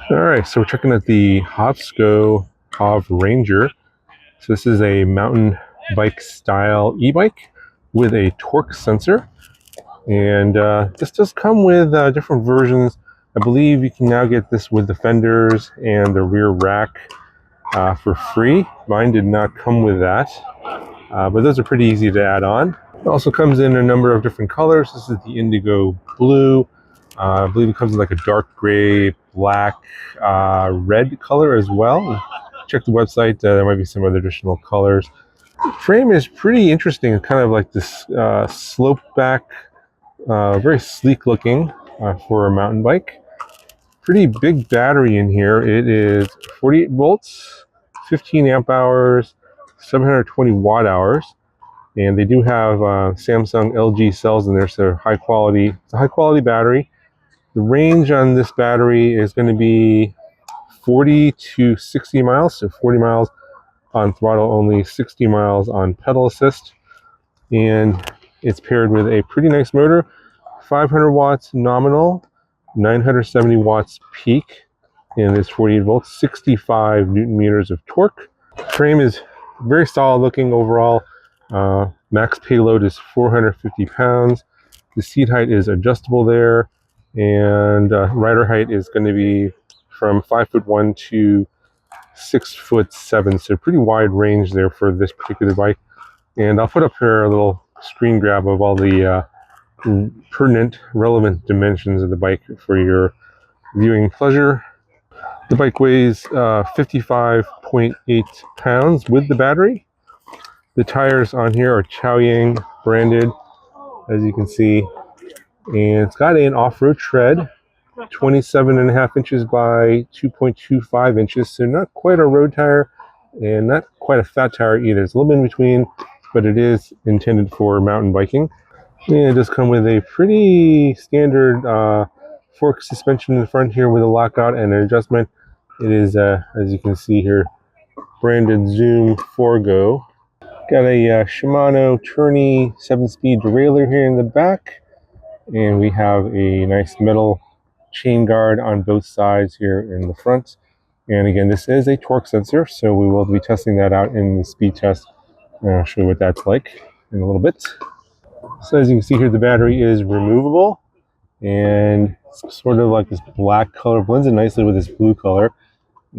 All right, so we're checking out the HOVSCO HovRanger. So this is a mountain bike style e-bike with a torque sensor. And this does come with different versions. I believe you can now get this with the fenders and the rear rack for free. Mine did not come with that, but those are pretty easy to add on. It also comes in a number of different colors. This is the indigo blue. I believe it comes in like a dark gray, black, red color as well. Check the website. There might be some other additional colors. The frame is pretty interesting. Kind of like this slope back, very sleek looking for a mountain bike. Pretty big battery in here. It is 48 volts, 15 amp hours, 720 watt hours. And they do have Samsung LG cells in there, so high quality. It's a high quality battery. The range on this battery is going to be 40 to 60 miles, so 40 miles on throttle only, 60 miles on pedal assist. And it's paired with a pretty nice motor, 500 watts nominal, 970 watts peak, and it's 48 volts, 65 newton meters of torque. Frame is very solid looking overall. Max payload is 450 pounds. The seat height is adjustable there, and rider height is going to be from 5'1" to 6'7", so pretty wide range there for this particular bike. And I'll put up here a little screen grab of all the pertinent, relevant dimensions of the bike for your viewing pleasure. The bike weighs 55.8 pounds with the battery. The tires on here are Chaoyang branded, as you can see, and it's got an off-road tread, 27.5 inches by 2.25 inches, so not quite a road tire and not quite a fat tire either. It's a little bit in between, but it is intended for mountain biking. And it does come with a pretty standard fork suspension in the front here with a lockout and an adjustment. It is, as you can see here, branded Zoom Forgo. Got a Shimano Tourney 7-speed derailleur here in the back, and we have a nice metal chain guard on both sides here in the front. And again, this is a torque sensor, so we will be testing that out in the speed test, and I'll show you what that's like in a little bit. So as you can see here, the battery is removable, and it's sort of like this black color blends in nicely with this blue color.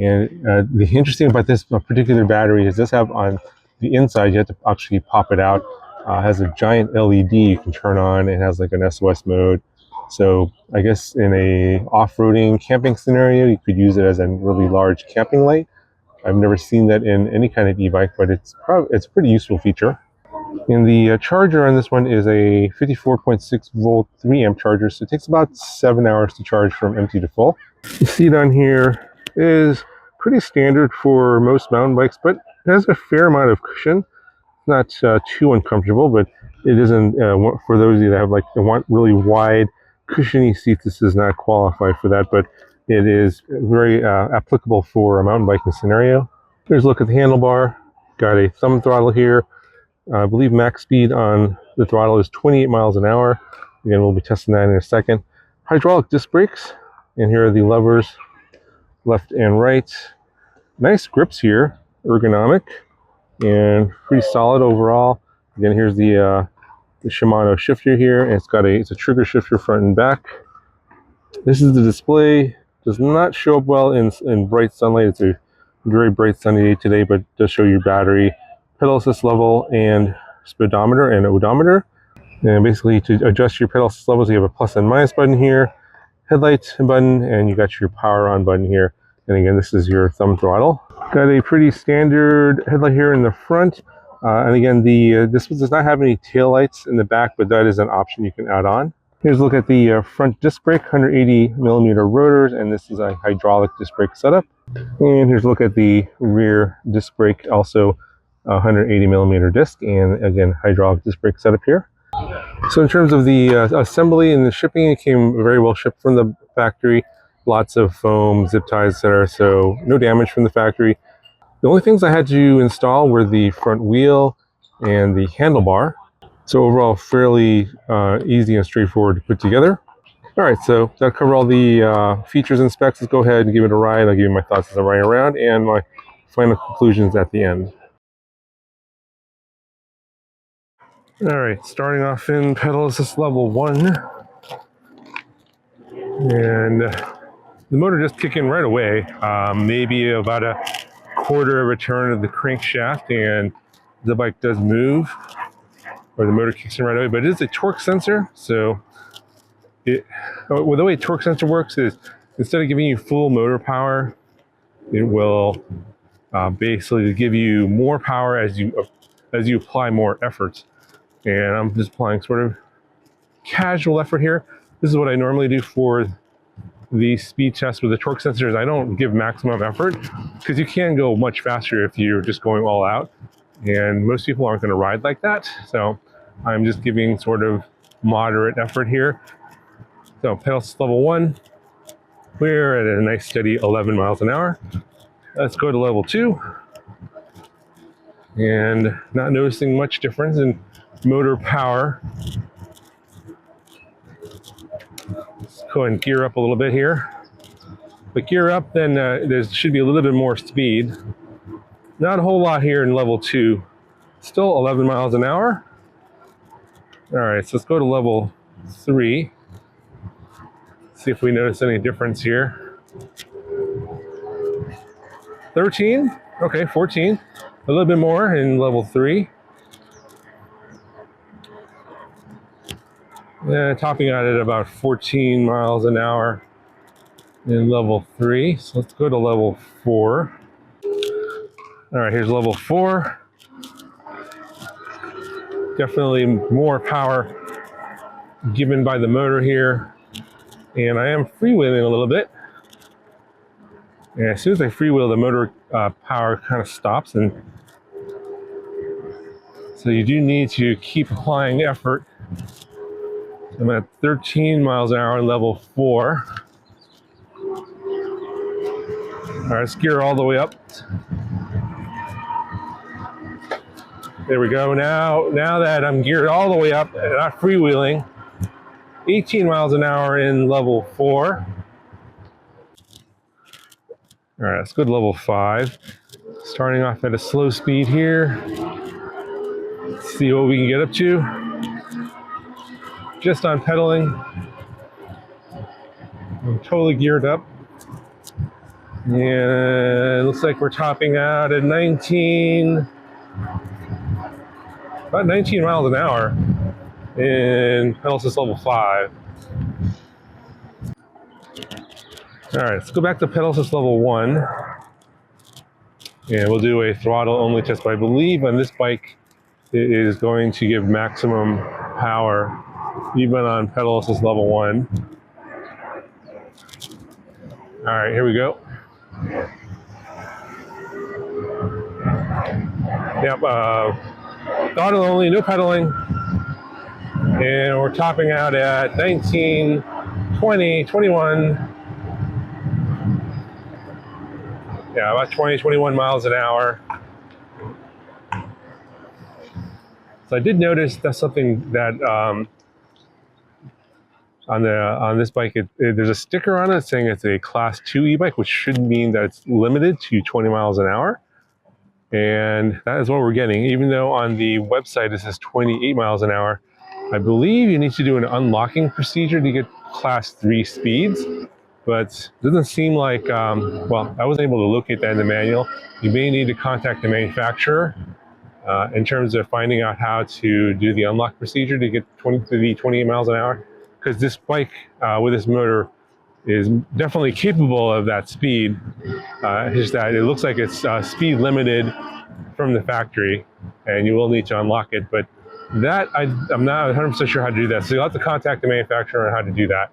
And the interesting about this particular battery is this have on the inside, you have to actually pop it out. It has a giant LED you can turn on. It has like an SOS mode. So I guess in a off-roading camping scenario, you could use it as a really large camping light. I've never seen that in any kind of e-bike, but it's a pretty useful feature. And the charger on this one is a 54.6 volt 3 amp charger, so it takes about 7 hours to charge from empty to full. The seat on here is pretty standard for most mountain bikes, but it has a fair amount of cushion. Not too uncomfortable, but it isn't for those of you that have want really wide cushiony seats. This does not qualify for that, but it is very applicable for a mountain biking scenario. Here's a look at the handlebar. Got a thumb throttle here. I believe max speed on the throttle is 28 miles an hour. Again, we'll be testing that in a second. Hydraulic disc brakes, and here are the levers, left and right. Nice grips here, ergonomic, and pretty solid overall. Again, here's the Shimano shifter here, and it's a trigger shifter front and back. This is the display. Does not show up well in bright sunlight. It's a very bright sunny day today, but does show your battery, pedal assist level, and speedometer and odometer. And basically, to adjust your pedal assist levels, you have a plus and minus button here, headlight button, and you got your power on button here. And again, this is your thumb throttle. Got a pretty standard headlight here in the front. And again, this does not have any tail lights in the back, but that is an option you can add on. Here's a look at the front disc brake, 180 millimeter rotors, and this is a hydraulic disc brake setup. And here's a look at the rear disc brake, also 180 millimeter disc, and again, hydraulic disc brake setup here. So in terms of the assembly and the shipping, it came very well shipped from the factory. Lots of foam, zip ties, etc. So no damage from the factory. The only things I had to install were the front wheel and the handlebar. So overall, fairly easy and straightforward to put together. All right, so that cover all the features and specs. Let's go ahead and give it a ride. I'll give you my thoughts as I'm riding around and my final conclusions at the end. All right, starting off in pedal assist level 1, and the motor just kicked in right away. Maybe about a quarter of a turn of the crankshaft, and the bike does move, or the motor kicks in right away. But it is a torque sensor, so well, the way a torque sensor works is instead of giving you full motor power, it will basically give you more power as you apply more effort. And I'm just applying sort of casual effort here. This is what I normally do for the speed test with the torque sensors. I don't give maximum effort because you can go much faster if you're just going all out. And most people aren't going to ride like that. So I'm just giving sort of moderate effort here. So pedal assist level 1, we're at a nice steady 11 miles an hour. Let's go to level 2. And not noticing much difference in motor power. Let's go ahead and gear up a little bit here. But gear up, then there should be a little bit more speed. Not a whole lot here in level 2. Still 11 miles an hour. All right, so let's go to level 3. See if we notice any difference here. 13, okay, 14. A little bit more in level 3. Topping out at about 14 miles an hour in level 3. So let's go to level 4. All right, here's level 4. Definitely more power given by the motor here. And I am freewheeling a little bit. And as soon as I freewheel, the motor power kind of stops. And so you do need to keep applying effort. I'm at 13 miles an hour in level 4. All right, let's gear all the way up. There we go. Now that I'm geared all the way up and not freewheeling, 18 miles an hour in level 4. All right, let's go to level 5. Starting off at a slow speed here. Let's see what we can get up to. Just on pedaling. I'm totally geared up. And it looks like we're topping out at about 19 miles an hour in pedal assist level 5. All right, let's go back to pedal assist level 1. And we'll do a throttle only test. But I believe on this bike, it is going to give maximum power even on pedal assist level 1. All right, here we go. Yep, throttle only, no pedaling. And we're topping out at 19, 20, 21. Yeah, about 20, 21 miles an hour. So I did notice that's something that on this bike, there's a sticker on it saying it's a class 2 e-bike, which should mean that it's limited to 20 miles an hour. And that is what we're getting. Even though on the website it says 28 miles an hour, I believe you need to do an unlocking procedure to get class 3 speeds. But it doesn't seem like, well, I wasn't able to locate that in the manual. You may need to contact the manufacturer in terms of finding out how to do the unlock procedure to get to the 28 miles an hour. Because this bike with this motor is definitely capable of that speed. It's just that it looks like it's speed limited from the factory, and you will need to unlock it. But that, I'm not 100% sure how to do that. So you'll have to contact the manufacturer on how to do that.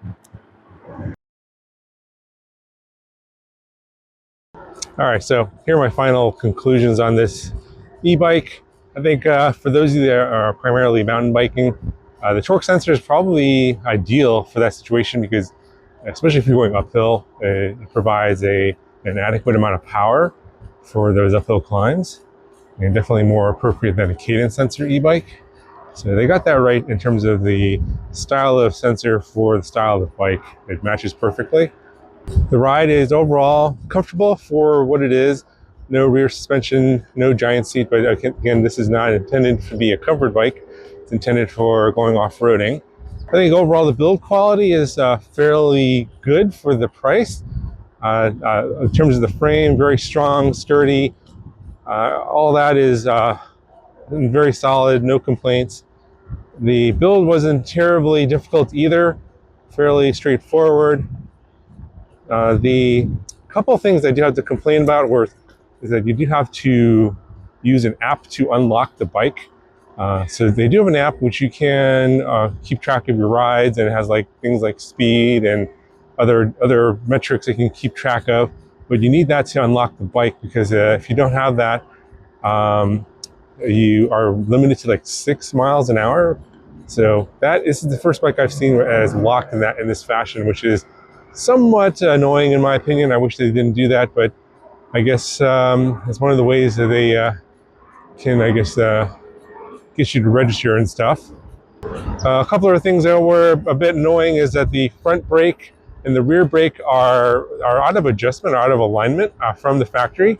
All right, so here are my final conclusions on this e-bike. I think for those of you that are primarily mountain biking, the torque sensor is probably ideal for that situation because, especially if you're going uphill, it provides an adequate amount of power for those uphill climbs, and definitely more appropriate than a cadence sensor e-bike. So they got that right in terms of the style of sensor for the style of bike. It matches perfectly. The ride is overall comfortable for what it is. No rear suspension, no giant seat, but again, this is not intended to be a covered bike. It's intended for going off-roading. I think overall the build quality is fairly good for the price. In terms of the frame, very strong, sturdy. All that is very solid, no complaints. The build wasn't terribly difficult either, fairly straightforward. The couple of things I do have to complain about is that you do have to use an app to unlock the bike. So they do have an app which you can keep track of your rides, and it has like things like speed and other metrics that you can keep track of. But you need that to unlock the bike, because if you don't have that, you are limited to like 6 miles an hour. So this is the first bike I've seen as locked in this fashion, which is somewhat annoying in my opinion. I wish they didn't do that, but I guess it's one of the ways that they can, I guess, get you to register and stuff. A couple of things that were a bit annoying is that the front brake and the rear brake are out of adjustment, out of alignment from the factory.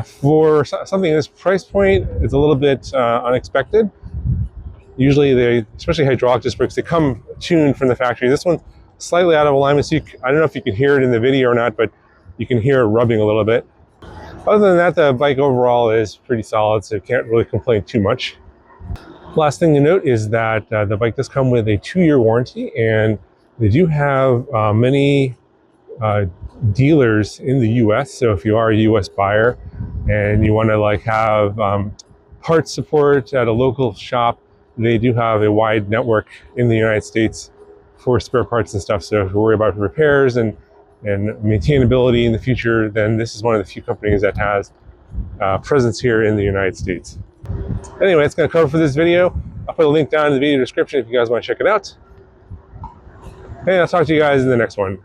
For something at this price point, it's a little bit unexpected. Usually especially hydraulic disc brakes, they come tuned from the factory. This one's slightly out of alignment, so I don't know if you can hear it in the video or not, but you can hear it rubbing a little bit. Other than that, the bike overall is pretty solid, so you can't really complain too much. Last thing to note is that the bike does come with a 2-year warranty, and they do have many dealers in the US. So if you are a US buyer and you want to have parts support at a local shop, they do have a wide network in the United States for spare parts and stuff. So if you worry about repairs and maintainability in the future, then this is one of the few companies that has presence here in the United States. Anyway, that's going to cover for this video. I'll put a link down in the video description if you guys want to check it out. And I'll talk to you guys in the next one.